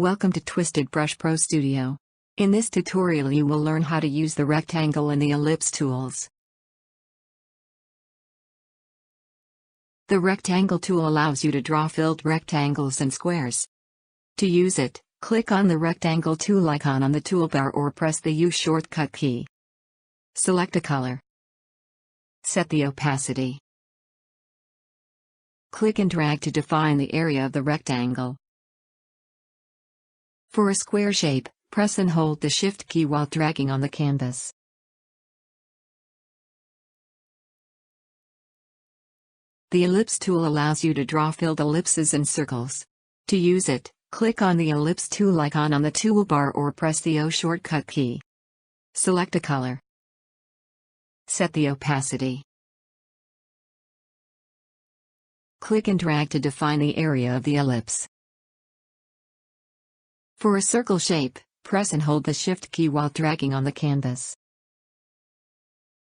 Welcome to TwistedBrush Pro Studio. In this tutorial you will learn how to use the rectangle and the ellipse tools. The rectangle tool allows you to draw filled rectangles and squares. To use it, click on the rectangle tool icon on the toolbar or press the U shortcut key. Select a color. Set the opacity. Click and drag to define the area of the rectangle. For a square shape, press and hold the Shift key while dragging on the canvas. The ellipse tool allows you to draw filled ellipses and circles. To use it, click on the ellipse tool icon on the toolbar or press the O shortcut key. Select a color. Set the opacity. Click and drag to define the area of the ellipse. For a circle shape, press and hold the Shift key while dragging on the canvas.